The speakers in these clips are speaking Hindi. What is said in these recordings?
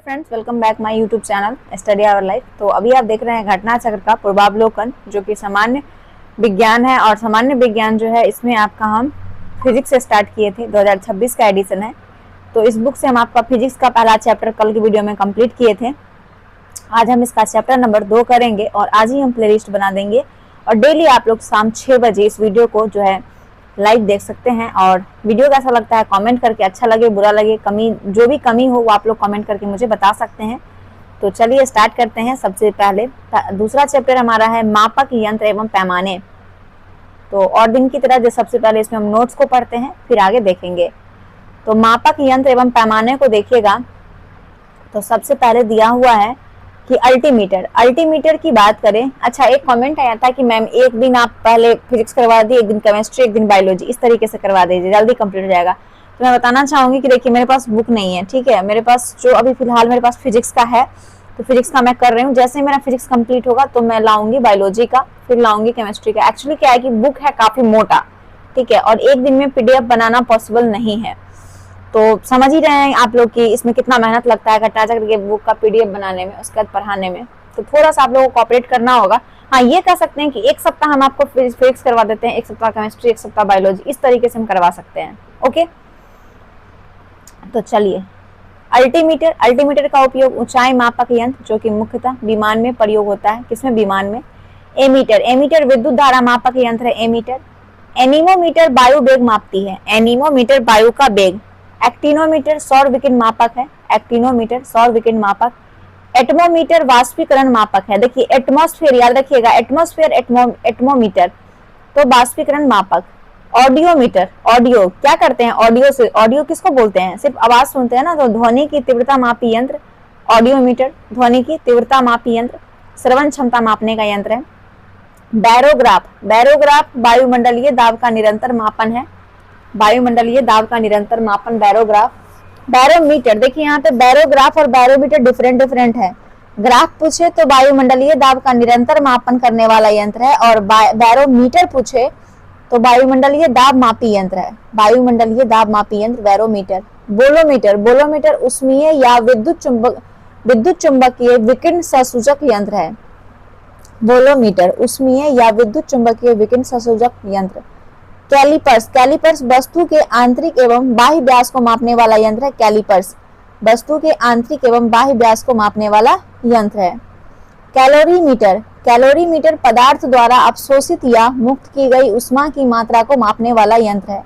Friends, welcome back my YouTube channel study our life. तो अभी आप देख रहे हैं घटना चक्र का पूर्वावलोकन, जो कि सामान्य विज्ञान है। और सामान्य विज्ञान जो है, इसमें आपका हम फिजिक्स से स्टार्ट किए थे। 2026 का एडिशन है। तो इस बुक से हम आपका फिजिक्स का पहला चैप्टर कल की वीडियो में कंप्लीट किए थे। आज हम इसका चैप्टर नंबर 2 करेंगे और आज ही हम प्ले लिस्ट बना देंगे। और डेली आप लोग शाम 6 बजे इस वीडियो को जो है लाइव देख सकते हैं। और वीडियो कैसा लगता है कमेंट करके, अच्छा लगे बुरा लगे, कमी जो भी कमी हो वो आप लोग कमेंट करके मुझे बता सकते हैं। तो चलिए स्टार्ट करते हैं। सबसे पहले दूसरा चैप्टर हमारा है मापक यंत्र एवं पैमाने। तो और दिन की तरह जो सबसे पहले इसमें हम नोट्स को पढ़ते हैं, फिर आगे देखेंगे। तो मापक यंत्र एवं पैमाने को देखिएगा तो सबसे पहले दिया हुआ है कि अल्टीमीटर। अल्टीमीटर की बात करें, अच्छा एक कमेंट आया था कि मैम एक दिन आप पहले फिजिक्स करवा दी, एक दिन केमिस्ट्री, एक दिन बायोलॉजी, इस तरीके से करवा दीजिए, जल्दी कंप्लीट हो जाएगा। तो मैं बताना चाहूंगी कि देखिए मेरे पास बुक नहीं है, ठीक है। मेरे पास जो अभी फिलहाल मेरे पास फिजिक्स का है, तो फिजिक्स का मैं कर रही हूँ। जैसे मेरा फिजिक्स कंप्लीट होगा तो मैं लाऊंगी बायोलॉजी का, फिर लाऊंगी केमिस्ट्री का। एक्चुअली क्या है कि बुक है काफी मोटा, ठीक है, और एक दिन में पीडीएफ बनाना पॉसिबल नहीं है। तो समझ ही रहे हैं आप लोग कि इसमें कितना मेहनत लगता है घटना चक्र के बुक का पीडीएफ बनाने में, उसके बाद पढ़ाने में। तो थोड़ा सा आप लोगों को कोऑपरेट करना होगा। हाँ, ये कह सकते हैं कि एक सप्ताह हम आपको फिजिक्स करवा देते हैं, एक सप्ताह केमिस्ट्री, एक सप्ताह बायोलॉजी, इस तरीके से हम करवा सकते हैं। ओके, तो चलिए अल्टीमीटर। अल्टीमीटर का उपयोग ऊंचाई मापक यंत्र, जो कि मुख्यतः विमान में प्रयोग होता है। किसमें? विमान में। एमीटर। एमीटर विद्युत धारा मापक यंत्र है, एमीटर। एनीमोमीटर वायु वेग मापती है, एनीमोमीटर वायु का वेग। एक्टिनोमीटर सौर विकिरण मापक है, एक्टिनोमीटर सौर विकिरण मापक। एटमोमीटर वाष्पीकरण मापक है। देखिए एटमॉस्फेयर याद रखिएगा, एटमॉस्फेयर एटमोमीटर तो वाष्पीकरण मापक। ऑडियोमीटर, ऑडियो क्या करते हैं? ऑडियो से, ऑडियो किसको बोलते हैं? सिर्फ आवाज सुनते हैं ना, तो ध्वनि की तीव्रता मापी यंत्र ऑडियोमीटर, ध्वनि की तीव्रता मापी यंत्र, श्रवण क्षमता मापने का यंत्र है। बैरोग्राफ, बैरोग्राफ वायुमंडलीय दाब का निरंतर मापन है, वायुमंडलीय दाब का निरंतर मापन बैरोग्राफ। बैरोमीटर, देखिए यहाँ पे बैरोग्राफ और बैरोमीटर डिफरेंट है। ग्राफ पूछे तो वायुमंडलीय दाब का निरंतर मापन करने वाला यंत्र है, और बैरोमीटर पूछे तो वायुमंडलीय दाब मापी यंत्र है, वायुमंडलीय दाब मापी यंत्र बैरोमीटर। बोलोमीटर, बोलोमीटर उष्मीय या विद्युत चुंबकीय विकिरण संसूचक यंत्र है। बोलोमीटर उष्मीय या विद्युत चुंबकीय विकिरण संसूचक यंत्र। कैलिपर्स, कैलिपर्स वस्तु के आंतरिक एवं बाह्य व्यास को मापने वाला यंत्र है, कैलिपर्स वस्तु के आंतरिक एवं बाह्य व्यास को मापने वाला यंत्र है। कैलोरीमीटर, कैलोरीमीटर पदार्थ द्वारा अवशोषित या मुक्त की गई उष्मा की मात्रा को मापने वाला यंत्र है,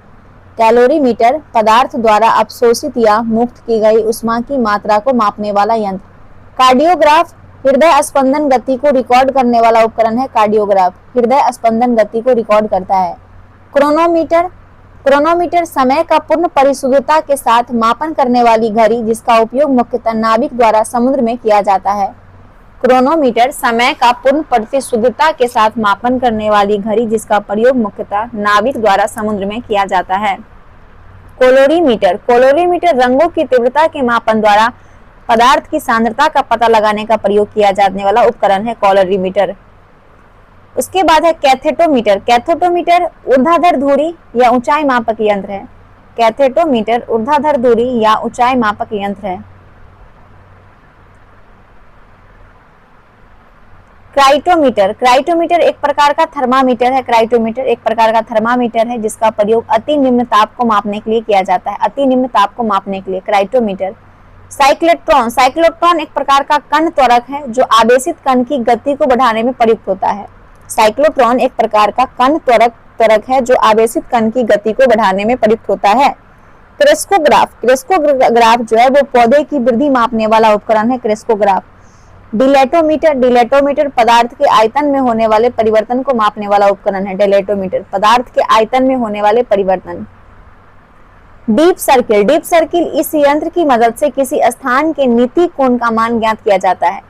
कैलोरीमीटर पदार्थ द्वारा अवशोषित या मुक्त की गई उष्मा की मात्रा को मापने वाला यंत्र। कार्डियोग्राफ हृदय स्पंदन गति को रिकॉर्ड करने वाला उपकरण है, कार्डियोग्राफ हृदय स्पंदन गति को रिकॉर्ड करता है। क्रोनोमीटर, क्रोनोमीटर समय का पूर्ण परिशुद्धता के साथ मापन करने वाली घड़ी, जिसका उपयोग मुख्यतः नाविक द्वारा समुद्र में किया जाता है। क्रोनोमीटर समय का पूर्ण परिशुद्धता के साथ मापन करने वाली घड़ी, जिसका प्रयोग मुख्यतः नाविक द्वारा समुद्र में किया जाता है। कोलोरीमीटर, कोलोरीमीटर रंगों की तीव्रता के मापन द्वारा पदार्थ की सांद्रता का पता लगाने का प्रयोग किया जाने वाला उपकरण है, कोलोरीमीटर। उसके बाद है कैथेटोमीटर। कैथेटोमीटर ऊर्ध्वाधर धुरी या ऊंचाई मापक यंत्र है, कैथेटोमीटर ऊर्ध्वाधर धुरी या ऊंचाई मापक यंत्र है। क्राइटोमीटर, क्राइटोमीटर एक प्रकार का थर्मामीटर है, क्राइटोमीटर एक प्रकार का थर्मामीटर है, जिसका प्रयोग अति निम्न ताप को मापने के लिए किया जाता है, अति निम्न ताप को मापने के लिए क्राइटोमीटर। साइक्लोट्रॉन, साइक्लोट्रॉन एक प्रकार का कण त्वरक है, जो आवेशित कण की गति को बढ़ाने में प्रयुक्त होता है। साइक्लोट्रॉन एक प्रकार का कण त्वरक है, जो आवेशित कण की गति को बढ़ाने में प्रयुक्त होता है। क्रेस्कोग्राफ, क्रेस्कोग्राफ जो है वो पौधे की वृद्धि मापने वाला उपकरण है, क्रेस्कोग्राफ। डिलेटोमीटर, डिलेटोमीटर पदार्थ के आयतन में होने वाले परिवर्तन को मापने वाला उपकरण है, डिलेटोमीटर पदार्थ के आयतन में होने वाले परिवर्तन। डीप सर्किल, डीप सर्किल इस यंत्र की मदद से किसी स्थान के नीति कोण का मान ज्ञात किया जाता है।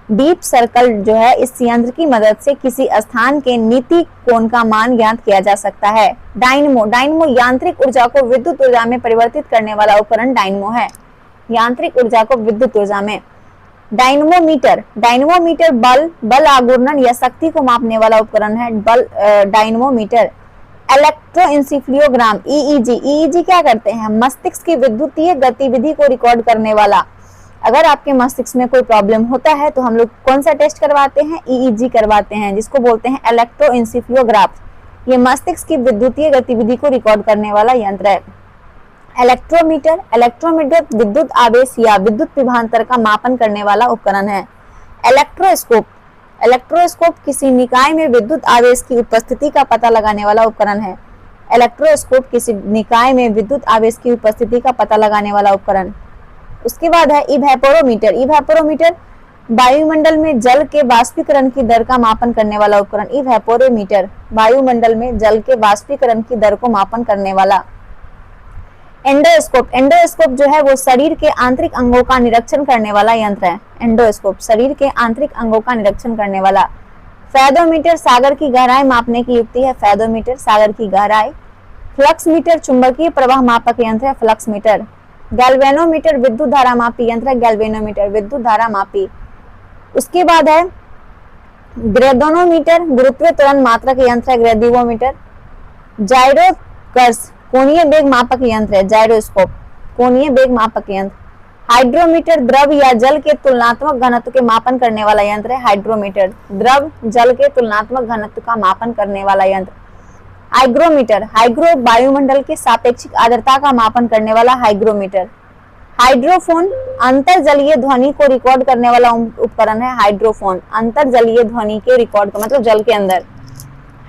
डीप सर्कल जो है इस यंत्र की मदद से किसी स्थान के नीति कोण का मान ज्ञात किया जा सकता है। डायनमो, डायनमो यांत्रिक ऊर्जा को विद्युत ऊर्जा में परिवर्तित करने वाला उपकरण डायनमो है, यांत्रिक ऊर्जा को विद्युत ऊर्जा में। डायनमोमीटर, डायनमोमीटर बल आघूर्णन या शक्ति को मापने वाला उपकरण है, डायनमोमीटर। इलेक्ट्रोइंसिफ्लियोग्राम, ईईजी, ईईजी क्या करते हैं? मस्तिष्क की विद्युतीय गतिविधि को रिकॉर्ड करने वाला अगर आपके मस्तिष्क में कोई प्रॉब्लम होता है तो हम लोग कौन सा टेस्ट करवाते हैं, ईईजी करवाते हैं, जिसको बोलते हैं इलेक्ट्रोएन्सेफेलोग्राफ। ये मस्तिष्क की विद्युतीय गतिविधि को रिकॉर्ड करने वाला यंत्र है। इलेक्ट्रोमीटर विद्युत आवेश या विद्युत विभवांतर का मापन करने वाला उपकरण है। इलेक्ट्रोस्कोप किसी निकाय में विद्युत आवेश की उपस्थिति का पता लगाने वाला उपकरण है। इलेक्ट्रोस्कोप किसी निकाय में विद्युत आवेश की उपस्थिति का पता लगाने वाला उपकरण। उसके बाद है इवेपोरोमीटर वायुमंडल में जल के वाष्पीकरण की दर का मापन करने वाला उपकरण। इवेपोरोमीटर वायुमंडल में जल के वाष्पीकरण की दर को मापन करने वाला। एंडोस्कोप जो है वो शरीर के आंतरिक अंगों का निरीक्षण करने वाला यंत्र है। एंडोस्कोप शरीर के आंतरिक अंगों का निरीक्षण करने वाला। फेदोमीटर सागर की गहराई मापने की युक्ति है। फेदोमीटर सागर की गहराई। फ्लक्स मीटर चुंबकीय प्रवाह मापक यंत्र है। Flux metre. गैल्वेनोमीटर विद्युत धारा मापी यंत्र है। गैल्वेनोमीटर विद्युत धारा मापी। उसके बाद है ग्रेदोनोमीटर गुरुत्वीय त्वरण मात्रक यंत्र है। ग्रेदिवोमीटर। जाइरोस्कोप कोणीय वेग मापक यंत्र है। जाइरोस्कोप कोणीय वेग मापक यंत्र। हाइड्रोमीटर द्रव या जल के तुलनात्मक घनत्व के मापन करने वाला यंत्र है। हाइड्रोमीटर द्रव जल के तुलनात्मक घनत्व का मापन करने वाला यंत्र। हाइग्रो वायुमंडल के सापेक्षिक आर्द्रता का मापन करने वाला हाइग्रोमीटर। हाइड्रोफोन अंतरजलीय ध्वनि को रिकॉर्ड करने वाला उपकरण है। हाइड्रोफोन अंतरजलीय ध्वनि के रिकॉर्ड मतलब जल के अंदर।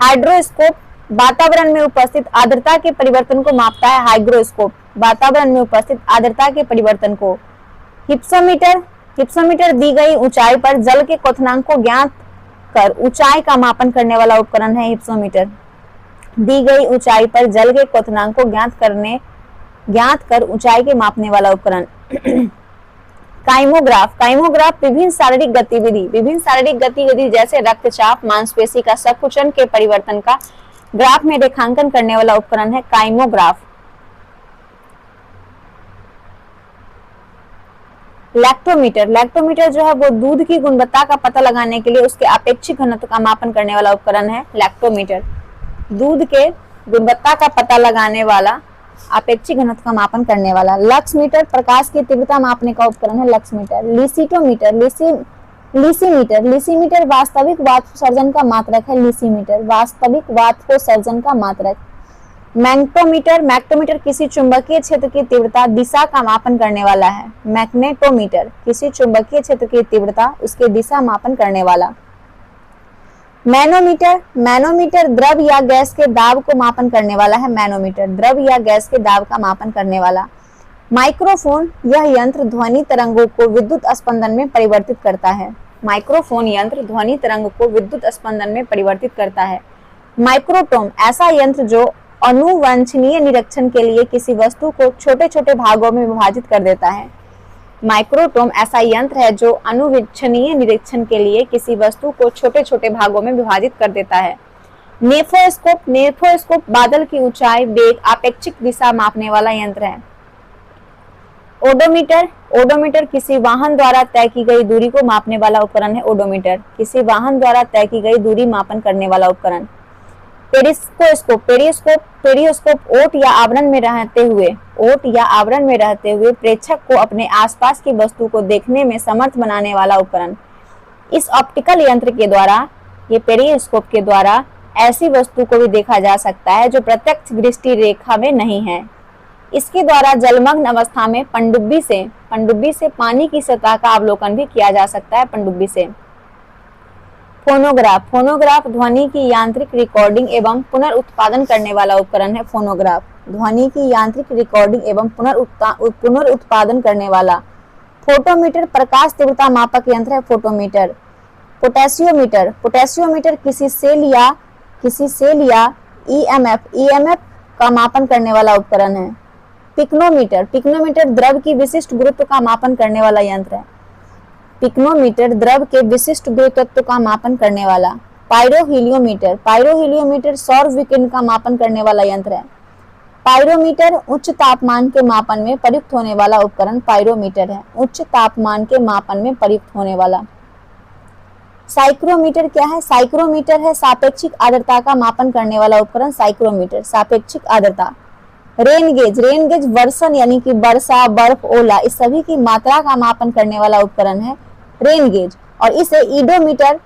हाइड्रोस्कोप वातावरण में उपस्थित आर्द्रता के परिवर्तन को मापता है। हाइग्रोस्कोप वातावरण में उपस्थित आर्द्रता के परिवर्तन को। हिप्सोमीटर दी गई ऊंचाई पर जल के क्वथनांक को ज्ञात कर ऊंचाई का मापन करने वाला उपकरण है। हिप्सोमीटर दी गई ऊंचाई पर जल के क्वथनांक को ज्ञात कर ऊंचाई के मापने वाला उपकरण। काइमोग्राफ विभिन्न शारीरिक गतिविधि जैसे रक्तचाप मांसपेशी का संकुचन के परिवर्तन का ग्राफ में रेखांकन करने वाला उपकरण है। काइमोग्राफ। लैक्टोमीटर जो है वो दूध की गुणवत्ता का पता लगाने के लिए उसके आपेक्षिक घनत्व का मापन करने वाला उपकरण है। लैक्टोमीटर दूध के गुणवत्ता का पता लगाने वाला आपेक्षिक घनत्व का मापन करने वाला। लक्समीटर प्रकाश की तीव्रता मापने का उपकरण है। लक्समीटर। लिसीमीटर वास्तविक वाष्पोत्सर्जन का मात्रक है। लिसीमीटर वास्तविक वाष्पोत्सर्जन का मात्रक। मैग्नेटोमीटर किसी चुंबकीय क्षेत्र की तीव्रता दिशा का मापन करने वाला है। मैग्नेटोमीटर किसी चुंबकीय क्षेत्र की तीव्रता उसके दिशा मापन करने वाला। मैनोमीटर द्रव या गैस के दाब को मापन करने वाला है। मैनोमीटर द्रव या गैस के दाब का मापन करने वाला। माइक्रोफोन यह यंत्र ध्वनि तरंगों को विद्युत स्पंदन में परिवर्तित करता है। माइक्रोफोन यंत्र ध्वनि तरंग को विद्युत स्पंदन में परिवर्तित करता है। माइक्रोटोम ऐसा यंत्र जो अनुवांछनीय निरीक्षण के लिए किसी वस्तु को छोटे छोटे भागों में विभाजित कर देता है। माइक्रोटोम ऐसा यंत्र है जो अनुवीक्षणीय निरीक्षण के लिए किसी वस्तु को छोटे छोटे भागों में विभाजित कर देता है। नेफोस्कोप बादल की ऊंचाई वेग आपेक्षिक दिशा मापने वाला यंत्र है। ओडोमीटर किसी वाहन द्वारा तय की गई दूरी को मापने वाला उपकरण है। ओडोमीटर किसी वाहन द्वारा तय की गई दूरी मापन करने वाला उपकरण। पेरिस्कोप ओट या आवरण में रहते हुए प्रेक्षक को अपने आसपास की वस्तु को देखने में समर्थ बनाने वाला उपकरण। इस ऑप्टिकल यंत्र के द्वारा ये पेरिस्कोप के द्वारा ऐसी वस्तु को भी देखा जा सकता है जो प्रत्यक्ष दृष्टि रेखा में नहीं है। इसके द्वारा जलमग्न अवस्था में पनडुब्बी से पानी की सतह का अवलोकन भी किया जा सकता है। पनडुब्बी से। फोनोग्राफ ध्वनि की यांत्रिक रिकॉर्डिंग एवं पुनर्उत्पादन करने वाला उपकरण है। फोनोग्राफ ध्वनि की यांत्रिक रिकॉर्डिंग एवं पुनर्उत्पादन करने वाला। फोटोमीटर प्रकाश तीव्रता मापक यंत्र है। फोटोमीटर। पोटेशियोमीटर किसी सेल या ईएमएफ का मापन करने वाला उपकरण है। पिक्नोमीटर द्रव की विशिष्ट गुरुत्व का मापन करने वाला यंत्र है। पिक्नोमीटर द्रव के विशिष्ट गुरुत्व का मापन करने वाला। पायरोहीलियोमीटर सौर विकिरण का मापन करने वाला यंत्र है। पायरोमीटर उच्च तापमान के मापन में प्रयुक्त होने वाला उपकरण पायरोमीटर है। उच्च तापमान के मापन में प्रयुक्त होने वाला। साइक्रोमीटर क्या है? साइक्रोमीटर है सापेक्षिक आर्द्रता का मापन करने वाला उपकरण। साइक्रोमीटर सापेक्षिक आर्द्रता। रेन गेज वर्षण यानी कि वर्षा, बर्फ, ओला इस सभी की मात्रा का मापन करने वाला उपकरण है रेन गेज। और इसे ईडोमीटर,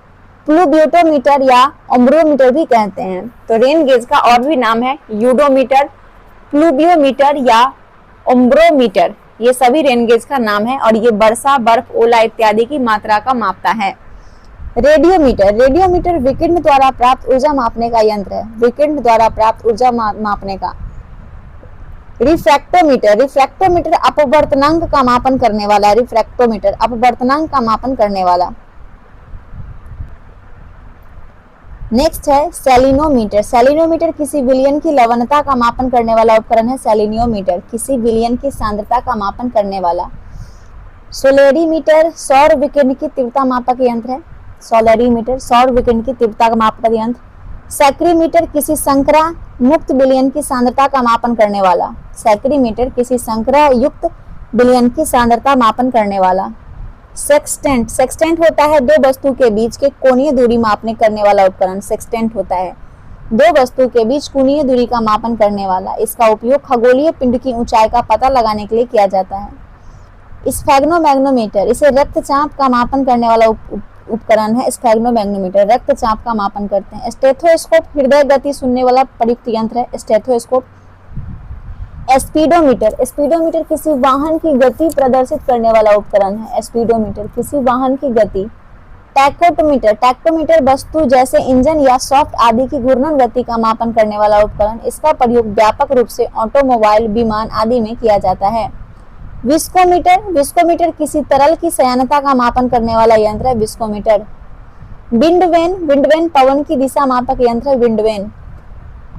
प्लूवियोमीटर या ओम्ब्रोमीटर भी कहते हैं। तो रेन गेज का और भी नाम है यूडोमीटर, प्लूवियोमीटर या ओम्ब्रोमीटर, ये सभी रेन गेज का नाम है और ये वर्षा, बर्फ, ओला इत्यादि की मात्रा का मापता है। रेडियोमीटर विकिरण द्वारा प्राप्त ऊर्जा मापने का यंत्र है, विकिरण द्वारा प्राप्त ऊर्जा मापने का। रिफ्रैक्टोमीटर अपवर्तनांक का मापन करने वाला, रिफ्रैक्टोमीटर अपवर्तनांक का मापन करने वाला। नेक्स्ट है सेलिनोमीटर किसी विलयन की लवणता का मापन करने वाला उपकरण है। सेलिनोमीटर किसी विलयन की सांद्रता का मापन करने वाला। सोलेरीमीटर सौर विकिरण की तीव्रता मापक यंत्र है। सोलेरीमीटर सौर विकिरण की तीव्रता का मापक यंत्र। सैक्रीमीटर किसी संकरा मुक्त विलयन की सांद्रता का मापन करने वाला। सैक्रीमीटर किसी संकरा युक्त विलयन की सांद्रता मापन करने वाला। सेक्सटेंट होता है दो वस्तु के बीच के कोणीय दूरी मापने करने वाला उपकरण। सेक्सटेंट होता है दो वस्तु के बीच कोणीय दूरी का मापन करने वाला। इसका उपयोग खगोलीय पिंड की ऊंचाई का पता लगाने के लिए किया जाता है। स्फेग्नोमैग्नोमीटर इसे रक्तचाप का मापन करने वाला उपकरण है। स्फेग्नोमैग्नोमीटर रक्तचाप का मापन करते हैं। स्टेथोस्कोप हृदय गति सुनने वाला प्रयुक्त यंत्र है। स्टेथोस्कोप। स्पीडोमीटर किसी वाहन की गति प्रदर्शित करने वाला उपकरण है। स्पीडोमीटर किसी वाहन की गति। टैक्टोमीटर वस्तु जैसे इंजन या सॉफ्ट आदि की घूर्णन गति का मापन करने वाला उपकरण। इसका प्रयोग व्यापक रूप से ऑटोमोबाइल, विमान आदि में किया जाता है। विस्कोमीटर किसी तरल की श्यानता का मापन करने वाला यंत्र है। विस्कोमीटर। विंडवेन पवन की दिशा मापक यंत्र है। विंडवेन।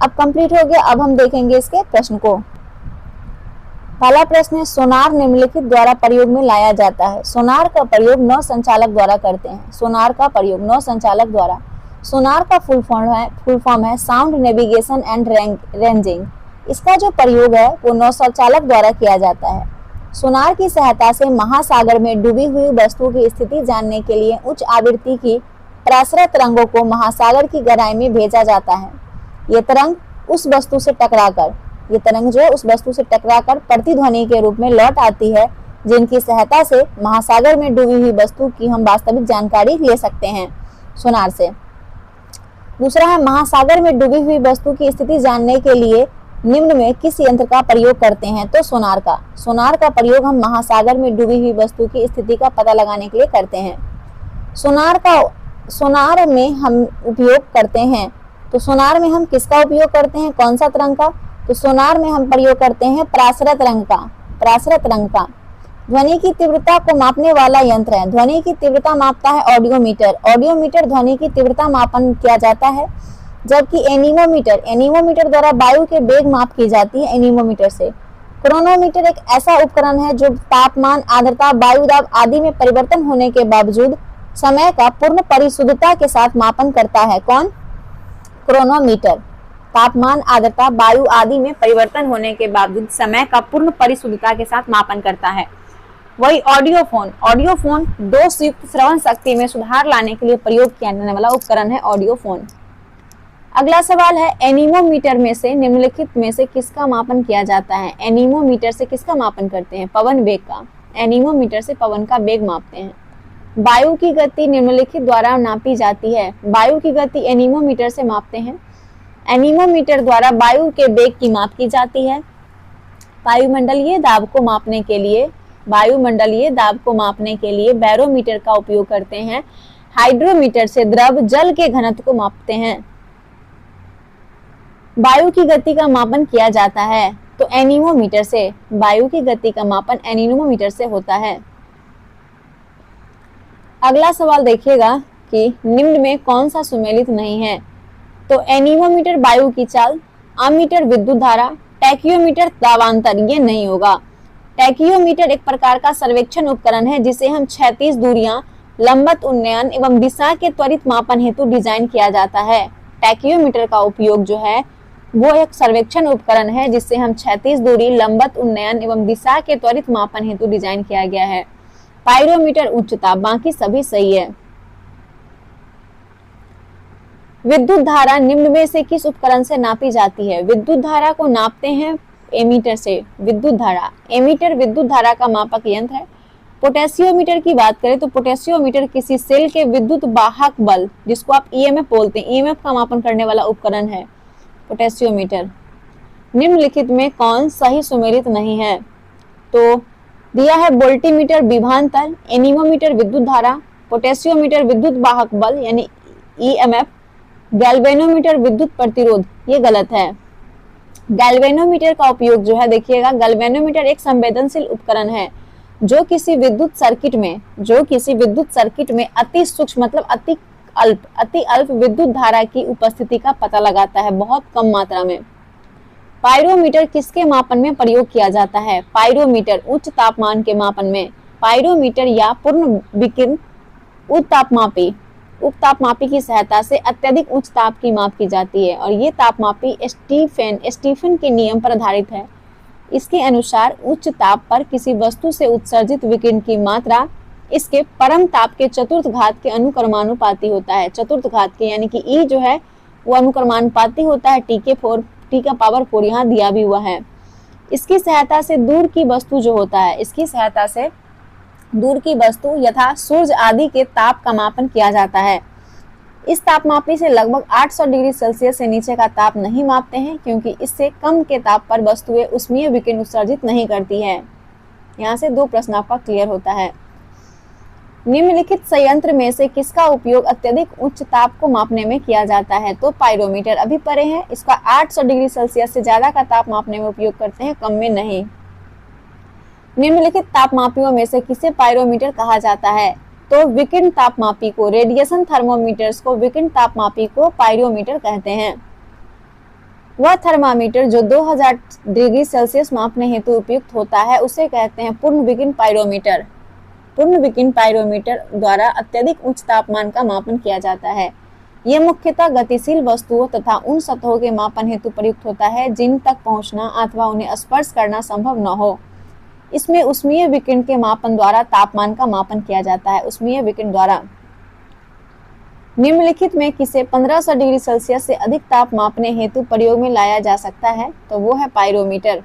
अब कंप्लीट हो गया। अब हम देखेंगे इसके प्रश्न को। पहला प्रश्न है सोनार निम्नलिखित द्वारा प्रयोग में लाया जाता है। सोनार का प्रयोग नौ संचालक द्वारा करते हैं। सोनार का प्रयोग नौ संचालक द्वारा। सोनार का फुल फॉर्म है साउंड नेविगेशन एंड रेंजिंग। इसका जो प्रयोग है वो नौ संचालक द्वारा किया जाता है। सोनार की सहायता से महासागर में डूबी हुई वस्तु की स्थिति जानने के लिए उच्च आवृत्ति की पराश्रय तरंगों को महासागर की गहराई में भेजा जाता है। ये तरंग उस वस्तु से टकराकर प्रतिध्वनि के रूप में लौट आती है, जिनकी सहायता से महासागर में डूबी हुई वस्तु की हम वास्तविक जानकारी ले सकते हैं सोनार से। दूसरा है महासागर में डूबी हुई वस्तु की स्थिति जानने के लिए निम्न में किस यंत्र का प्रयोग करते हैं? तो सोनार का प्रयोग हम महासागर में डूबी हुई वस्तु की स्थिति का पता लगाने के लिए करते हैं। सोनार में हम उपयोग करते हैं, तो सोनार में हम किसका उपयोग करते हैं? कौन सा तरंग का? तो सोनार में हम प्रयोग करते हैं पराश्रय तरंग का। ध्वनि की तीव्रता को मापने वाला यंत्र है। ध्वनि की तीव्रता मापता है ऑडियोमीटर ध्वनि की तीव्रता मापन किया जाता है। जबकि एनीमोमीटर द्वारा वायु के वेग माप की जाती है एनीमोमीटर से। क्रोनोमीटर एक ऐसा उपकरण है जो तापमान, आर्द्रता, वायु दाब आदि में परिवर्तन होने के बावजूद समय का पूर्ण परिशुद्धता के साथ मापन करता है। कौन? क्रोनोमीटर। तापमान, आर्द्रता, वायु आदि में परिवर्तन होने के बावजूद समय का पूर्ण परिशुद्धता के साथ मापन करता है। वही ऑडियोफोन दोष युक्त श्रवण शक्ति में सुधार लाने के लिए प्रयोग किया जाने वाला उपकरण है ऑडियोफोन। अगला सवाल है एनीमोमीटर में से निम्नलिखित में से किसका मापन किया जाता है? एनीमोमीटर से किसका मापन करते हैं? पवन वेग का। एनीमोमीटर से पवन का वेग मापते हैं। वायु की गति निम्नलिखित द्वारा नापी जाती है। वायु की गति एनीमोमीटर से मापते हैं। एनीमोमीटर द्वारा वायु के वेग की माप की जाती है। वायुमंडलीय दाब को मापने के लिए बैरोमीटर का उपयोग करते हैं। हाइड्रोमीटर से द्रव जल के घनत्व को मापते हैं। वायु की गति का मापन किया जाता है तो एनीमोमीटर से। वायु की गति का मापन एनीमोमीटर से होता है। अगला सवाल देखिएगा कि निम्न में कौन सा सुमेलित नहीं है? तो एनीमोमीटर वायु की चाल, अमीटर विद्युत धारा, टैकियोमीटर दाबांतर, ये नहीं होगा। टैकियोमीटर एक प्रकार का सर्वेक्षण उपकरण है जिसे हम क्षैतिज दूरियां, लंबवत उन्नयन एवं दिशा के त्वरित मापन हेतु डिजाइन किया जाता है। टैकियोमीटर का उपयोग जो है वो एक सर्वेक्षण उपकरण है जिससे हम क्षैतिज दूरी, लंबवत उन्नयन एवं दिशा के त्वरित मापन हेतु डिजाइन किया गया है। पायरोमीटर उच्चता, बाकी सभी सही है। विद्युत धारा निम्न में से किस उपकरण से नापी जाती है? विद्युत धारा को नापते हैं एमीटर से विद्युत धारा। एमीटर विद्युत धारा का मापक यंत्र है। पोटेशियोमीटर की बात करें तो पोटेशियोमीटर किसी सेल के विद्युत वाहक बल, जिसको आप ईएमएफ बोलते हैं, ईएमएफ का मापन करने वाला उपकरण है पोटेशियोमीटर। निम्नलिखित में कौन सही सुमेलित नहीं है? तो दिया है वोल्टीमीटर विभवांतर, एनीमोमीटर विद्युत धारा, पोटेशियोमीटर विद्युत वाहक बल यानी ईएमएफ, गैल्वेनोमीटर विद्युत प्रतिरोध। ये गलत है। गैल्वेनोमीटर का उपयोग जो है, देखिएगा, गैल्वेनोमीटर एक संवेदनशील उपकरण है जो किसी विद्युत सर्किट में अति सूक्ष्म मतलब अति अल्प विद्युत धारा की उपस्थिति का पता लगाता है, बहुत कम मात्रा में। पायरोमीटर किसके मापन में प्रयोग किया जाता है? पायरोमीटर उच्च तापमान के मापन में। पायरोमीटर या पूर्ण विकिरण उपतापमापी की सहायता से अत्यधिक उच्च ताप की माप की जाती है और ये तापमापी स्टीफन के नियम पर आधारित है। इसके अनुसार उच्च ताप पर किसी वस्तु से उत्सर्जित विकिरण की मात्रा इसके परम ताप के चतुर्थ घात के अनुक्रमानुपाती होता है। चतुर्थ घात के यानी कि ई जो है वो अनुक्रमानुपाती होता है टी का पावर 4 यहाँ दिया भी हुआ है। इसकी सहायता से दूर की वस्तु जो होता है, इसकी सहायता से दूर की वस्तु यथा सूर्य आदि के ताप का मापन किया जाता है। इस तापमापी से लगभग 800 डिग्री सेल्सियस से नीचे का ताप नहीं मापते हैं, क्योंकि इससे कम के ताप पर वस्तुएं उष्मीय विकिरण उत्सर्जित नहीं करती है। यहाँ से 2 प्रश्न आपका क्लियर होता है। निम्नलिखित संयंत्र में से किसका उपयोग अत्यधिक उच्च ताप को मापने में किया जाता है? तो पायरोमीटर अभी पढ़े हैं, इसका 800 डिग्री सेल्सियस से ज्यादा का ताप मापने में उपयोग करते हैं, कम में नहीं। निम्नलिखित तापमापियों में से किसे पायरोमीटर कहा जाता है? तो विकिरण तापमापी को, रेडिएशन थर्मोमीटर्स को विकिरण तापमापी को पायरोमीटर कहते हैं। वह थर्मामीटर जो 2000 डिग्री सेल्सियस मापने हेतु उपयुक्त होता है उसे कहते हैं पूर्ण विकिरण पायरोमीटर। पूर्ण विकिरण पायरोमीटर द्वारा अत्यधिक उच्च तापमान का मापन किया जाता है। यह मुख्यतः गतिशील वस्तुओं तथा उन सतहों के मापन हेतु प्रयुक्त होता है जिन तक पहुंचना अथवा उन्हें स्पर्श करना संभव न हो। इसमें उष्मीय विकिरण के मापन द्वारा तापमान का मापन किया जाता है। उष्मीय विकिरण द्वारा निम्नलिखित में किसे 1500 डिग्री सेल्सियस से अधिक ताप मापने हेतु प्रयोग में लाया जा सकता है? तो वो है पायरोमीटर।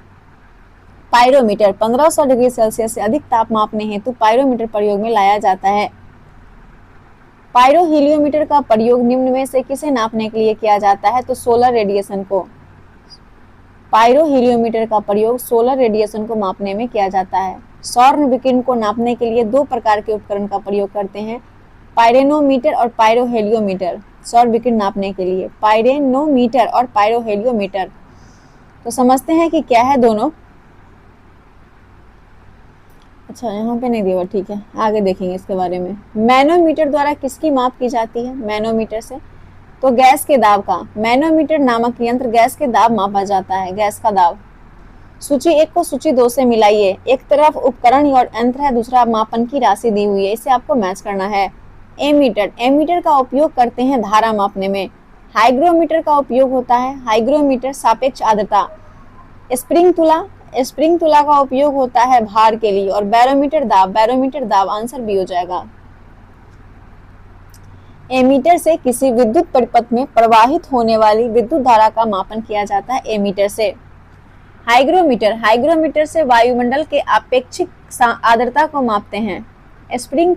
पायरोमीटर 1500 डिग्री सेल्सियस से अधिक ताप मापने हेतु पायरोमीटर प्रयोग में लाया जाता है। पायरोहीलियोमीटर का प्रयोग निम्न में से किसे नापने के लिए किया जाता है? तो सोलर रेडिएशन को। पायरोहीलियोमीटर का प्रयोग सोलर रेडिएशन को मापने में किया जाता है। सौर विकिरण को नापने के लिए 2 प्रकार के उपकरण का प्रयोग करते हैं, पायरेनोमीटर और पायरोहेलियोमीटर। सौर विकिरण नापने के लिए पायरेनोमीटर और पायरोहेलियोमीटर। तो समझते हैं कि क्या है दोनों। अच्छा, यहाँ पे नहीं दिया, ठीक है, आगे देखेंगे इसके बारे में। मैनोमीटर द्वारा किसकी माप की जाती है? मैनोमीटर से तो गैस के दाब का। मैनोमीटर नामक यंत्र गैस के दाब मापा जाता है, गैस का दाब। सूची 1 को सूची 2 से मिलाइए। एक तरफ उपकरण और यंत्र है, दूसरा मापन की राशि दी हुई है, इसे आपको मैच करना है। एमीटर, एमीटर का उपयोग करते हैं धारा मापने में। हाइग्रोमीटर का उपयोग होता है, हाइग्रोमीटर सापेक्ष आर्द्रता। स्प्रिंग तुला का उपयोग होता है भार के लिए। और बैरोमीटर दाब आंसर भी हो जाएगा। एमीटर से किसी विद्युत परिपथ में प्रवाहित होने वाली विद्युत धारा का मापन किया जाता है एमीटर से। हाइग्रोमीटर से वायुमंडल के आपेक्षिक आर्द्रता को मापते हैं। स्प्रिंग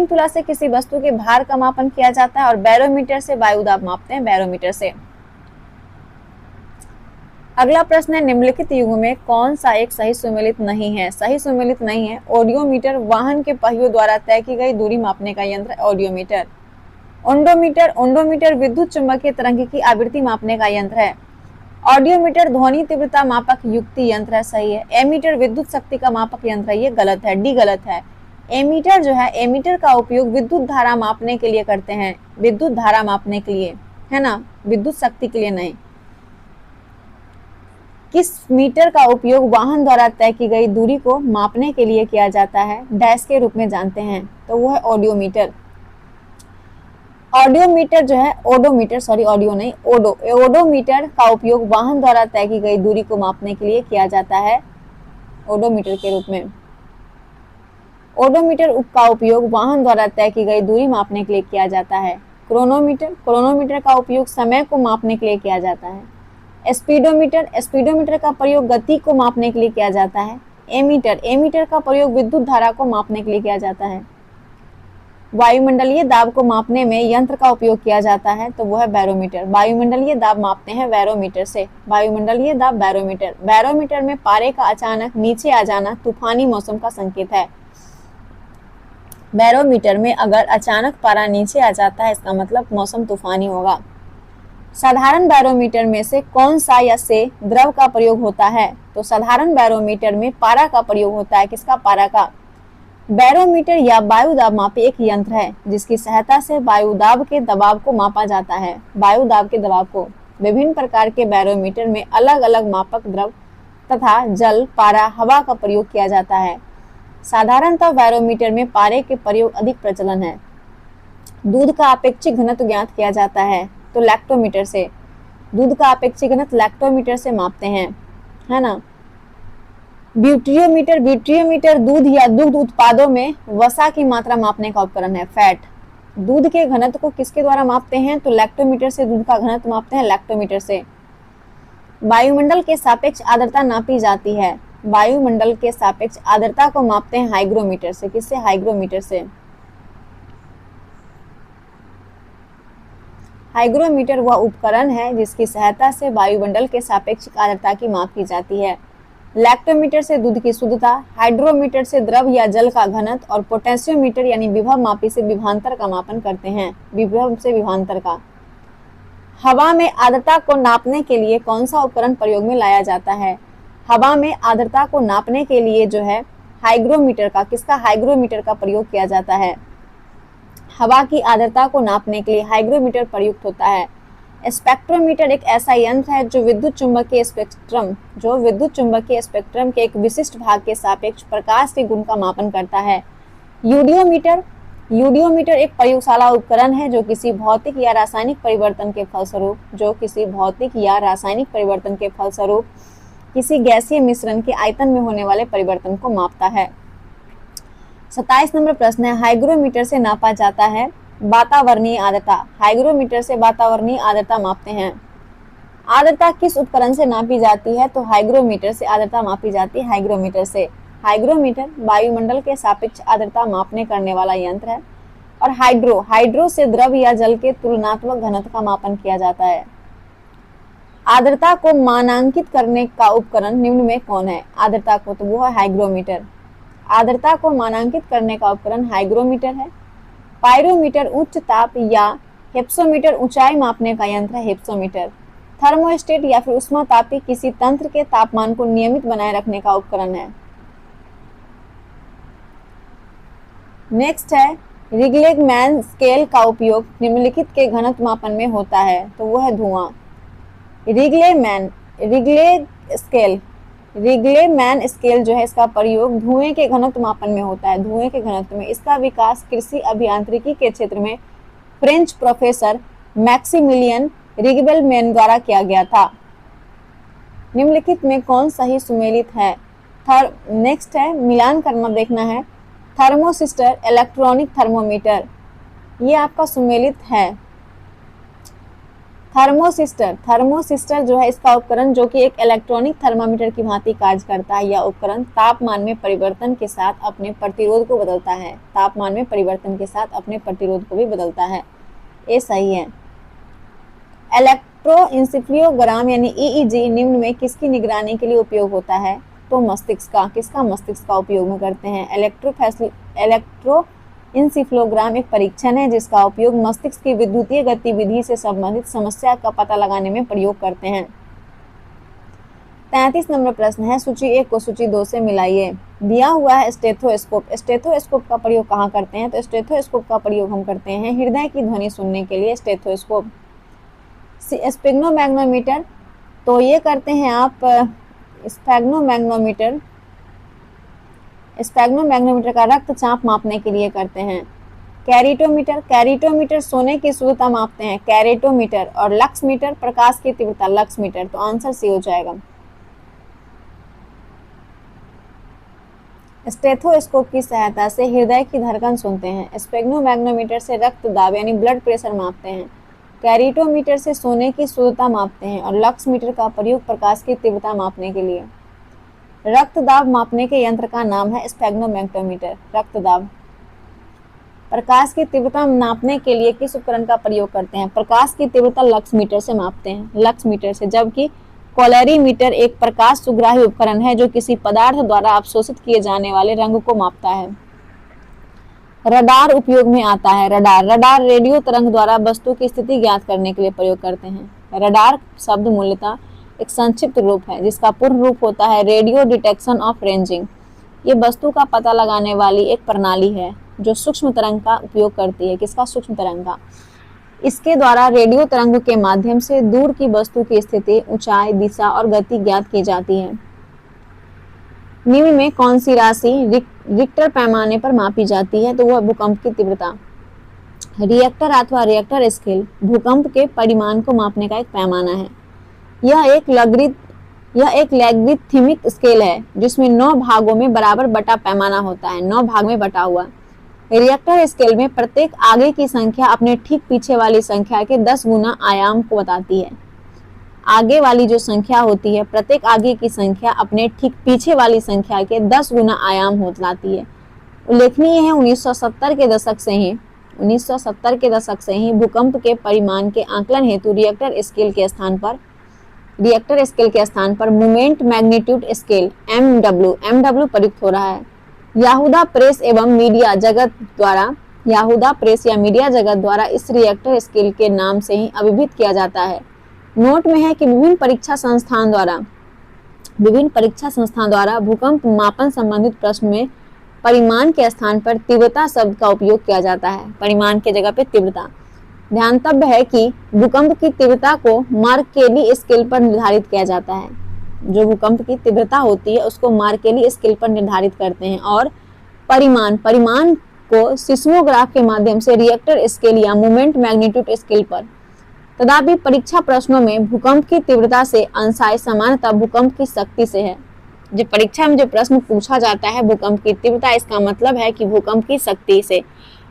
तुला से किसी वस्तु के भार का मापन किया जाता है। और बैरोमीटर से वायु दाब मापते हैं, बैरोमीटर से। अगला प्रश्न है, निम्नलिखित युगों में कौन सा एक सही सुमेलित नहीं है? सही सुमेलित नहीं है ऑडियोमीटर, वाहन के पहियों द्वारा तय की गई दूरी मापने का यंत्र ऑडियोमीटर। ओंडोमीटर विद्युत चुंबकीय तरंग की आवृत्ति मापने का यंत्र है। ऑडियोमीटर ध्वनि तीव्रता मापक युक्ति यंत्र है, सही है। एमीटर विद्युत शक्ति का मापक यंत्र है, ये गलत है, डी गलत है। एमीटर जो है, एमीटर का उपयोग विद्युत धारा मापने के लिए करते हैं, विद्युत धारा मापने के लिए, है ना, विद्युत शक्ति के लिए नहीं। किस मीटर का उपयोग वाहन द्वारा तय की गई दूरी को मापने के लिए किया जाता है? डैश के रूप में जानते हैं, तो वो है ऑडियोमीटर। ऑडियोमीटर जो है, ओडोमीटर का उपयोग वाहन द्वारा तय की गई दूरी को मापने के लिए किया जाता है, ओडोमीटर के रूप में। ओडोमीटर का उपयोग वाहन द्वारा तय की गई दूरी मापने के लिए किया जाता है। क्रोनोमीटर का उपयोग समय को मापने के लिए किया जाता है। स्पीडोमीटर, स्पीडोमीटर का प्रयोग गति को मापने के लिए किया जाता है। एमीटर, एमीटर का प्रयोग विद्युत धारा को मापने के लिए किया जाता है। वायुमंडलीय दाब को मापने में यंत्र का उपयोग किया जाता है, तो वो है बैरोमीटर। वायुमंडलीय दाब मापते हैं बैरोमीटर से। वायुमंडलीय दाब बैरोमीटर। बैरोमीटर में पारे का अचानक नीचे आ जाना तूफानी मौसम का संकेत है। बैरोमीटर में अगर अचानक पारा नीचे आ जाता है, इसका मतलब मौसम तूफानी होगा। साधारण बैरोमीटर में से कौन सा या से द्रव का प्रयोग होता है, तो साधारण बैरोमीटर में पारा का प्रयोग होता है। किसका? पारा का। बैरोमीटर या वायुदाब मापी एक यंत्र है जिसकी सहायता से वायुदाब के दबाव को मापा जाता है। वायुदाब के दबाव को। विभिन्न प्रकार के बैरोमीटर में अलग अलग मापक द्रव तथा जल, पारा, हवा का प्रयोग किया जाता है। साधारणतः बैरोमीटर में पारे के प्रयोग अधिक प्रचलन है। दूध का अपेक्षित घनत्व ज्ञात किया जाता है, तो लैक्टोमीटर से। दूध का अपेक्षित घनत्व लैक्टोमीटर से मापते हैं, है ना। ब्यूटियोमीटर, ब्यूटियोमीटर दूध या दुग्ध उत्पादों में वसा की मात्रा मापने का उपकरण है, फैट। दूध के घनत्व को किसके द्वारा मापते हैं, तो लैक्टोमीटर से दूध का घनत्व मापते हैं, लैक्टोमीटर से। वायुमंडल के सापेक्ष आर्द्रता नापी जाती है। वायुमंडल के सापेक्ष आर्द्रता को मापते हैं हाइग्रोमीटर से। किससे? हाइग्रोमीटर से। हाइग्रोमीटर वह उपकरण है जिसकी सहायता से वायुमंडल के सापेक्ष आर्द्रता की माप की जाती है। लैक्टोमीटर से दूध की शुद्धता, हाइड्रोमीटर से द्रव या जल का घनत्व और पोटेंशियोमीटर यानी विभव मापी से विभवांतर का मापन करते हैं। विभव से विभवांतर का। हवा में आर्द्रता को नापने के लिए कौन सा उपकरण प्रयोग में लाया जाता है? हवा में आर्द्रता को नापने के लिए जो है हाइग्रोमीटर का, किसका? हाइग्रोमीटर का प्रयोग किया जाता है। हवा की आर्द्रता को नापने के लिए हाइग्रोमीटर प्रयुक्त होता है। स्पेक्ट्रोमीटर एक ऐसा यंत्र है जो विद्युत चुंबकीय स्पेक्ट्रम के एक विशिष्ट भाग के सापेक्ष प्रकाश के गुण का मापन करता है। यूडियोमीटर, यूडियोमीटर एक प्रयोगशाला उपकरण है जो किसी भौतिक या रासायनिक परिवर्तन के फलस्वरूप किसी गैसीय मिश्रण के आयतन में होने वाले परिवर्तन को मापता है। 27 नंबर प्रश्न है, हाइग्रोमीटर से नापा जाता है वातावरणीय आर्द्रता। हाइग्रोमीटर से वातावरणीय आर्द्रता मापते हैं। आर्द्रता किस उपकरण से नापी जाती है, तो हाइग्रोमीटर से आर्द्रता मापी जाती है। हाइग्रोमीटर से। हाइग्रोमीटर वायुमंडल के सापेक्ष आर्द्रता मापने करने वाला यंत्र है। और हाइड्रो से द्रव या जल के तुलनात्मक घनत्व का मापन किया जाता है। आर्द्रता को मानांकित करने का उपकरण निम्न में कौन है? आर्द्रता को, तो वो है हाइग्रोमीटर। आर्द्रता को मानांकित करने का उपकरण हाइग्रोमीटर है। पायरोमीटर उच्च ताप या हेप्सोमीटर ऊंचाई मापने का यंत्र है, हेप्सोमीटर। थर्मोस्टेट या फिर ऊष्मातापी किसी तंत्र के तापमान को नियमित बनाए रखने का उपकरण है। नेक्स्ट है, रिगलेमैन स्केल का उपयोग निम्नलिखित के घनत्व मापन में होता है, तो वो है धुआं। रिगलेमैन स्केल जो है इसका प्रयोग धुएं के घनत्व मापन में होता है। धुएं के घनत्व में। इसका विकास कृषि अभियांत्रिकी के क्षेत्र में फ्रेंच प्रोफेसर मैक्सिमिलियन रिगलेमैन द्वारा किया गया था। निम्नलिखित में कौन सही सुमेलित है? नेक्स्ट है, मिलान करना देखना है। थर्मोसिस्टर, इलेक्ट्रॉनिक थर्मोमीटर, ये आपका सुमेलित है। थर्मोसिस्टर जो है इसका उपकरण जो कि एक इलेक्ट्रॉनिक थर्मामीटर की भांति कार्य करता है। यह उपकरण तापमान में परिवर्तन के साथ अपने प्रतिरोध को बदलता है। तापमान में परिवर्तन के साथ अपने प्रतिरोध को भी बदलता है। ये सही है। इलेक्ट्रोइंसेफ्लोग्राम यानी EEG निम्न में किसकी निगरानी के लिए उपयोग होता है? तो मस्तिष्क का। किसका? मस्तिष्क का उपयोग में करते हैं। इलेक्ट्रोइंसेफ्लोग्राम एक परीक्षण है जिसका उपयोग मस्तिष्क की विद्युतीय गतिविधि से संबंधित समस्या का पता लगाने में प्रयोग करते हैं। 33 नंबर प्रश्न है, सूची 1 को सूची 2 से मिलाइए। दिया हुआ है स्टेथोस्कोप। स्टेथोस्कोप का प्रयोग कहाँ करते हैं? तो स्टेथोस्कोप का प्रयोग हम करते हैं हृदय की ध्वनि सुनने के लिए। स्टेथोस्कोप। स्फेग्नोमैग्नेटोमीटर, तो ये करते हैं आप स्फेग्नोमैग्नेटोमीटर का रक्तचाप मापने के लिए करते हैं। कैरिटोमीटर सोने की शुद्धता मापते हैं, कैरेटोमीटर। और लक्समीटर प्रकाश की तीव्रता, लक्समीटर। तो आंसर सी हो जाएगा। स्टेथोस्कोप की सहायता से हृदय की धड़कन सुनते हैं। स्फेग्नोमैग्नेटोमीटर से रक्त दाब यानी ब्लड प्रेशर मापते हैं। कैरिटोमीटर से सोने की शुद्धता मापते हैं और लक्स मीटर का प्रयोग प्रकाश की तीव्रता मापने के लिए। रक्तदाब मापने के यंत्र का नाम है स्फेग्नोमेग्नेटोमीटर। रक्तदाब। प्रकाश की तीव्रता नापने के लिए किस उपकरण का प्रयोग करते हैं? प्रकाश की तीव्रता लक्स मीटर से मापते हैं, लक्स मीटर से, जबकि कोलेरीमीटर एक प्रकाश सुग्राही उपकरण है जो किसी पदार्थ द्वारा अवशोषित किए जाने वाले रंग को मापता है। रडार उपयोग में आता है। रडार रेडियो तरंग द्वारा वस्तु की स्थिति ज्ञात करने के लिए प्रयोग करते हैं। रडार शब्द मूलतः एक संक्षिप्त रूप है जिसका पूर्ण रूप होता है रेडियो डिटेक्शन ऑफ रेंजिंग। ये वस्तु का पता लगाने वाली एक प्रणाली है जो सूक्ष्म तरंग का उपयोग करती है। किसका? सूक्ष्म तरंग का। इसके द्वारा रेडियो तरंग के माध्यम से दूर की वस्तु की स्थिति, ऊंचाई, दिशा और गति ज्ञात की जाती है। निम्न में कौन सी राशि रिक्टर पैमाने पर मापी जाती है? तो वह भूकंप की तीव्रता। रिएक्टर अथवा रिएक्टर स्केल भूकंप के परिमाण को मापने का एक पैमाना है। यह एक लैग्रिथमिक स्केल है जिसमें 9 भागों में बराबर बटा पैमाना होता है, 9 भाग में बटा हुआ। रिएक्टर स्केल में प्रत्येक आगे की संख्या अपने ठीक पीछे वाली संख्या के 10 गुना आयाम को बताती है। आगे वाली जो संख्या होती है, प्रत्येक आगे की संख्या अपने ठीक पीछे वाली संख्या के 10 गुना आयाम होती है। उल्लेखनीय है 1970 के दशक से ही भूकंप के परिमाण के आकलन हेतु रिएक्टर स्केल के स्थान पर मोमेंट मैग्नीट्यूड स्केल MW प्रयुक्त हो रहा है। याहूदा प्रेस या मीडिया जगत द्वारा इस रिएक्टर स्केल के नाम से ही अभिहित किया जाता है। नोट में है कि विभिन्न परीक्षा संस्थान द्वारा भूकंप मापन संबंधित प्रश्न में परिमाण के स्थान पर तीव्रता शब्द का उपयोग किया जाता है। परिमाण के जगह पे तीव्रता। ध्यातव्य है कि भूकंप की तीव्रता को मार्केली स्केल पर निर्धारित किया जाता है। जो भूकंप की तीव्रता होती है उसको मार्केली स्केल पर निर्धारित करते हैं। और परिमाण को सिस्मोग्राफ के माध्यम से रिएक्टर स्केल या मोमेंट मैग्नीट्यूड स्केल पर। तथापि परीक्षा प्रश्नों में भूकंप की तीव्रता से अंशाय समानता भूकंप की शक्ति से है। जो परीक्षा में जो प्रश्न पूछा जाता है भूकंप की तीव्रता, इसका मतलब है कि भूकंप की शक्ति से।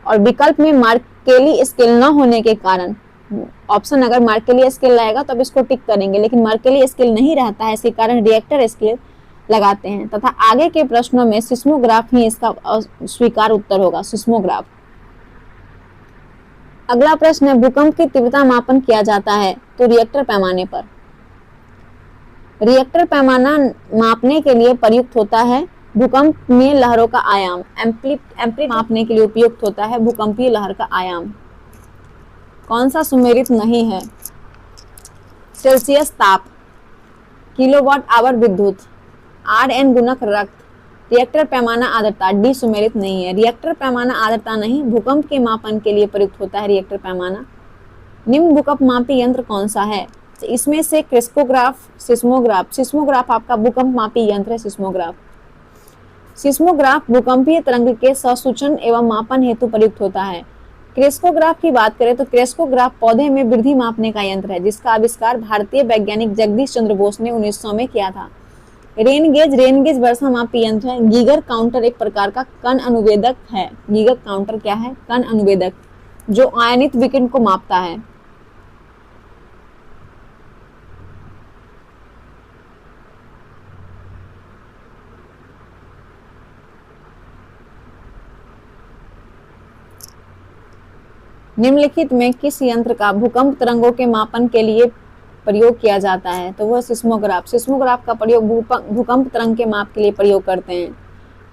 और विकल्प में मार्केली स्केल न होने के कारण, ऑप्शन अगर मार्केली स्केल रहेगा तो अब इसको टिक करेंगे, लेकिन मार्केली स्केल नहीं रहता है, इसके कारण रिएक्टर स्केल लगाते हैं। तथा आगे के प्रश्नों में सिस्मोग्राफ ही इसका स्वीकार उत्तर होगा, सिस्मोग्राफ। अगला प्रश्न है, भूकंप की तीव्रता मापन किया जाता है तो रिएक्टर पैमाने पर। रिएक्टर पैमाना मापने के लिए प्रयुक्त होता है। भूकंप में लहरों का आयाम एम्पलीट्यूड मापने के लिए उपयुक्त होता है भूकंपीय लहर का आयाम। कौन सा सुमेलित नहीं है? सेल्सियस ताप, किलोवाट आवर विद्युत, RN गुणक रक्त, रिएक्टर पैमाना आर्द्रता। डी सुमेलित नहीं है। रिएक्टर पैमाना आर्द्रता नहीं, भूकंप के मापन के लिए प्रयुक्त होता है रिएक्टर पैमाना। निम्न भूकंप मापी यंत्र कौन सा है? इसमें से क्रिस्कोग्राफ, सिस्मोग्राफ आपका भूकंप मापी यंत्र है। सिस्मोग्राफ भूकंपीय तरंग के संसूचन एवं मापन हेतु प्रयुक्त होता है। क्रिस्कोग्राफ की बात करें तो क्रिस्कोग्राफ पौधे में वृद्धि मापने का यंत्र है जिसका आविष्कार भारतीय वैज्ञानिक जगदीश चंद्र बोस ने 1900 में किया था। रेन गेज वर्षा मापी यंत्र है। गीगर काउंटर एक प्रकार का कण अनुवेदक है। गीगर काउंटर क्या है? कण अनुवेदक, जो आयनित विकिरण को मापता है। निम्नलिखित में किस यंत्र का भूकंप तरंगों के मापन के लिए प्रयोग किया जाता है? तो वह सिस्मोग्राफ का प्रयोग भूकंप तरंग के माप के लिए प्रयोग करते हैं।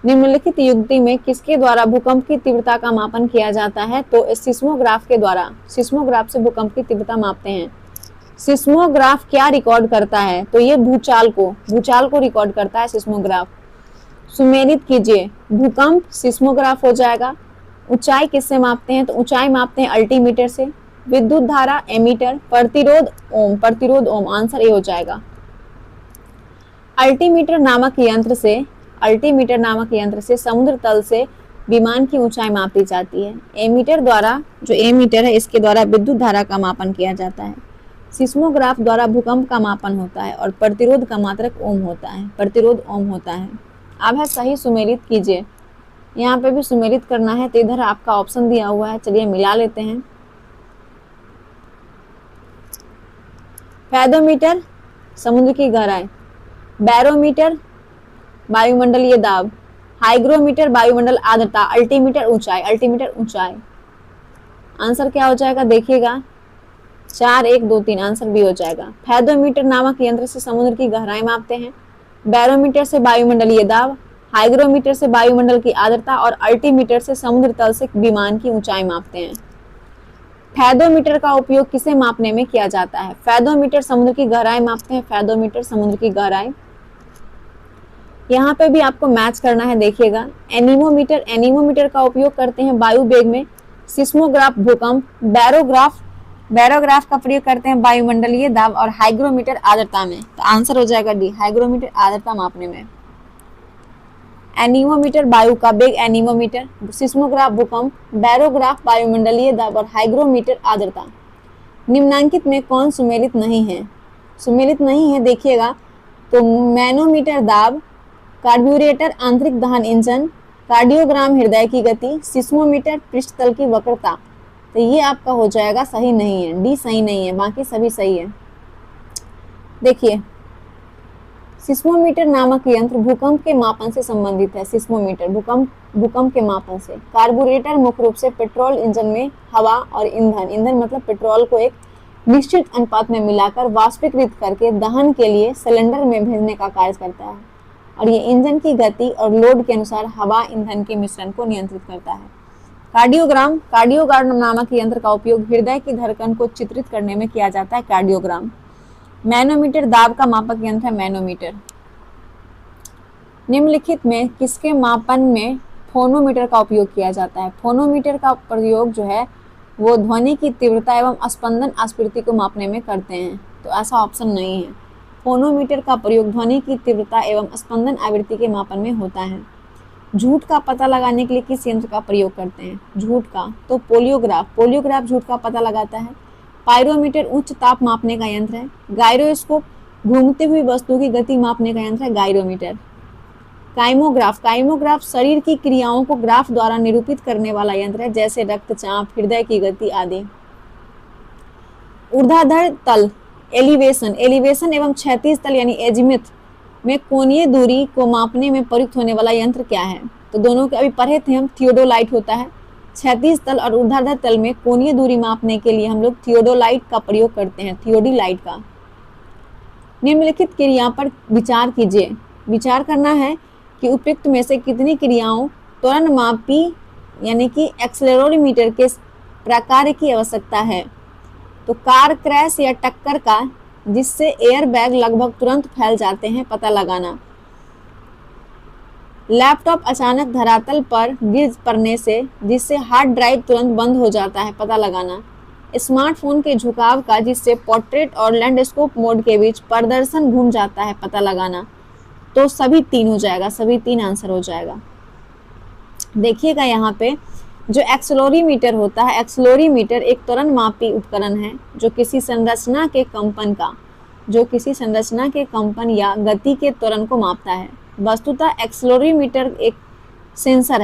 निम्नलिखित युक्ति में किसके द्वारा भूकंप की तीव्रता का मापन किया जाता है? तो सिस्मोग्राफ के द्वारा। सिस्मोग्राफ से भूकंप की तीव्रता मापते हैं। सिस्मोग्राफ क्या रिकॉर्ड करता है? तो ये भूचाल को रिकॉर्ड करता है सिस्मोग्राफ। सुमेलित कीजिए। भूकंप सिस्मोग्राफ हो जाएगा। ऊंचाई किससे मापते हैं? तो ऊंचाई मापते हैं अल्टीमीटर से। विद्युत धारा एमीटर। प्रतिरोध ओम। आंसर ए हो जाएगा। अल्टीमीटर नामक यंत्र से समुद्र तल से विमान की ऊंचाई मापी जाती है। एमीटर है इसके द्वारा विद्युत धारा का मापन किया जाता है। सिस्मोग्राफ द्वारा भूकंप का मापन होता है और प्रतिरोध का मात्रक ओम होता है। अब है सही सुमेलित कीजिए। यहाँ पे भी सुमेलित करना है तो इधर आपका ऑप्शन दिया हुआ है, चलिए मिला लेते हैं। फैदोमीटर समुद्र की गहराई, बैरोमीटर वायुमंडलीय दाब, हाइग्रोमीटर वायुमंडल आर्द्रता, अल्टीमीटर ऊंचाई, अल्टीमीटर ऊंचाई। आंसर क्या हो जाएगा देखिएगा, 4 1 2 3 आंसर बी हो जाएगा। फैदोमीटर नामक यंत्र से समुद्र की गहराई मापते हैं, बैरोमीटर से वायुमंडलीय दाब, हाइग्रोमीटर से वायुमंडल की आर्द्रता और अल्टीमीटर से समुद्र तल से विमान की ऊंचाई मापते हैं। फैदोमीटर का उपयोग किसे मापने में किया जाता है? फैदोमीटर समुद्र की गहराई मापते हैं, फैदोमीटर समुद्र की गहराई। यहाँ पे भी आपको मैच करना है, देखिएगा। एनीमोमीटर, एनीमोमीटर का उपयोग करते हैं वायु वेग में, सिस्मोग्राफ भूकंप, बैरोग्राफ का प्रयोग करते हैं वायुमंडलीय दाब और हाइग्रोमीटर आर्द्रता में। तो आंसर हो जाएगा डी, हाइग्रोमीटर आर्द्रता मापने में। एनीमोमीटर वायु का वेग, एनीमोमीटर, सिस्मोग्राफ भूकंप, बैरोग्राफ वायुमंडलीय दाब और हाइग्रोमीटर आर्द्रता। निम्नांकित में कौन सुमेलित नहीं है? सुमेलित नहीं है देखिएगा, तो मैनोमीटर दाब, कार्ब्यूरेटर आंतरिक दहन इंजन, कार्डियोग्राम हृदय की गति, सिस्मोमीटर पृष्ठतल की वक्रता। तो ये आपका हो जाएगा सही नहीं है, डी सही नहीं है, बाकी सभी सही है। देखिए, सिस्मोमीटर नामक यंत्र भूकंप के मापन से संबंधित है। सिस्मोमीटर भूकंप के मापन से। कार्बोरेटर मुख्य रूप से पेट्रोल इंजन में हवा और ईंधन मतलब पेट्रोल को एक निश्चित अनुपात में मिलाकर वाष्पीकृत करके दहन के लिए सिलेंडर में भेजने का कार्य करता है, और ये इंजन की गति और लोड के अनुसार हवा ईंधन के मिश्रण को नियंत्रित करता है। कार्डियोग्राम नामक यंत्र का उपयोग हृदय की धड़कन को चित्रित करने में किया जाता है, कार्डियोग्राम। मैनोमीटर दाब का मापक यंत्र है, मैनोमीटर। निम्नलिखित में किसके मापन में फोनोमीटर का उपयोग किया जाता है? फोनोमीटर का प्रयोग जो है वो ध्वनि की तीव्रता एवं स्पंदन आवृत्ति को मापने में करते हैं, तो ऐसा ऑप्शन नहीं है। फोनोमीटर का प्रयोग ध्वनि की तीव्रता एवं स्पंदन आवृत्ति के मापन में होता है। झूठ का पता लगाने के लिए किस यंत्र का प्रयोग करते हैं? झूठ का, तो पोलियोग्राफ झूठ का पता लगाता है। पायरोमीटर उच्च ताप मापने का यंत्र है। गायरोस्कोप घूमते हुई वस्तु की गति मापने का यंत्र है, गायरोमीटर। काइमोग्राफ शरीर की क्रियाओं को ग्राफ द्वारा निरूपित करने वाला यंत्र है, जैसे रक्तचाप, हृदय की गति आदि। ऊर्ध्वाधर तल, एलिवेशन एवं क्षैतिज तल यानी एजिमुथ में कोणीय दूरी को मापने में प्रयुक्त होने वाला यंत्र क्या है? तो दोनों के अभी पढ़े थे हम, थियोडोलाइट होता है। क्षैतिज तल और ऊर्ध्वाधर तल में कोणीय दूरी मापने के लिए हम लोग थियोडोलाइट का प्रयोग करते हैं, थियोडोलाइट का। निम्नलिखित क्रिया पर विचार कीजिए। विचार करना है कि उपयुक्त में से कितनी क्रियाओं त्वरण मापी यानी कि एक्सेलेरोमीटर के प्रकार की आवश्यकता है? तो कार क्रैश या टक्कर का, जिससे एयर बैग लगभग तुरंत फैल जाते हैं, पता लगाना। लैपटॉप अचानक धरातल पर गिर पड़ने से जिससे हार्ड ड्राइव तुरंत बंद हो जाता है, पता लगाना। स्मार्टफोन के झुकाव का, जिससे पोर्ट्रेट और लैंडस्केप मोड के बीच प्रदर्शन घूम जाता है, पता लगाना। तो सभी 3 हो जाएगा, सभी 3 आंसर हो जाएगा। देखिएगा यहाँ पे जो एक्सेलेरोमीटर होता है, एक्सेलेरोमीटर एक त्वरण मापी उपकरण है जो किसी संरचना के कंपन या गति के त्वरण को मापता है। वस्तुतः एक्सेलेरोमीटर एक सेंसर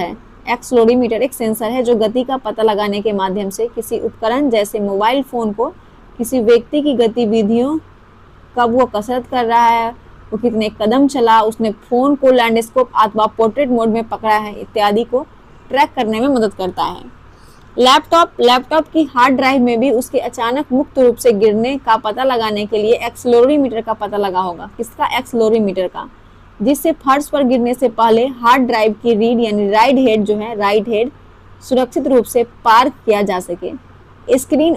है जो गति का पता लगाने के माध्यम से किसी उपकरण जैसे मोबाइल फोन को किसी व्यक्ति की गतिविधियों, कब वो कसरत कर रहा है, वो कितने कदम चला, उसने फोन को लैंडस्केप अथवा पोर्ट्रेट मोड में पकड़ा है इत्यादि को ट्रैक करने में मदद करता है। लैपटॉप की हार्ड ड्राइव में भी उसके अचानक मुक्त रूप से गिरने का पता लगाने के लिए एक्सेलेरोमीटर का पता लगा होगा। किसका? एक्सेलेरोमीटर का, जिससे फर्श पर गिरने से पहले हार्ड ड्राइव की रीड यानी राइट हेड सुरक्षित रूप से पार किया जा सके। स्क्रीन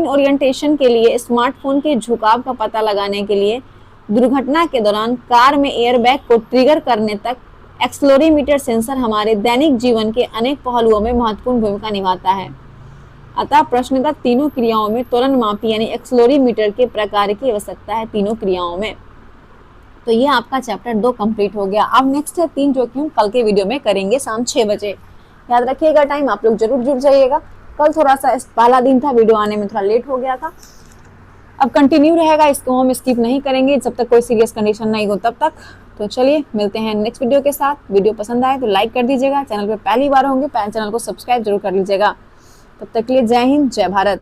ओरिएंटेशन के लिए स्मार्टफोन के झुकाव का पता लगाने के लिए दुर्घटना के दौरान कार में एयरबैग को ट्रिगर करने तक एक्सेलेरोमीटर सेंसर हमारे दैनिक जीवन के अनेक पहलुओं में महत्वपूर्ण भूमिका निभाता है। अतः प्रश्नगत तीनों क्रियाओं में त्वरण मापी यानी एक्सेलेरोमीटर के प्रकार की आवश्यकता है, तीनों क्रियाओं में। तो ये आपका चैप्टर 2 कंप्लीट हो गया। अब नेक्स्ट है 3 जो कि हम कल के वीडियो में करेंगे शाम 6 बजे। याद रखिएगा टाइम, आप लोग जरूर जुड़ जाइएगा। कल थोड़ा सा पहला दिन था, वीडियो आने में थोड़ा लेट हो गया था। अब कंटिन्यू रहेगा, इसको हम स्किप नहीं करेंगे जब तक कोई सीरियस कंडीशन नहीं हो तब तक। तो चलिए मिलते हैं नेक्स्ट वीडियो के साथ। वीडियो पसंद आए तो लाइक कर दीजिएगा, चैनल पे पहली बार होंगे चैनल को सब्सक्राइब जरूर कर लीजिएगा। तब तक के लिए जय हिंद, जय भारत।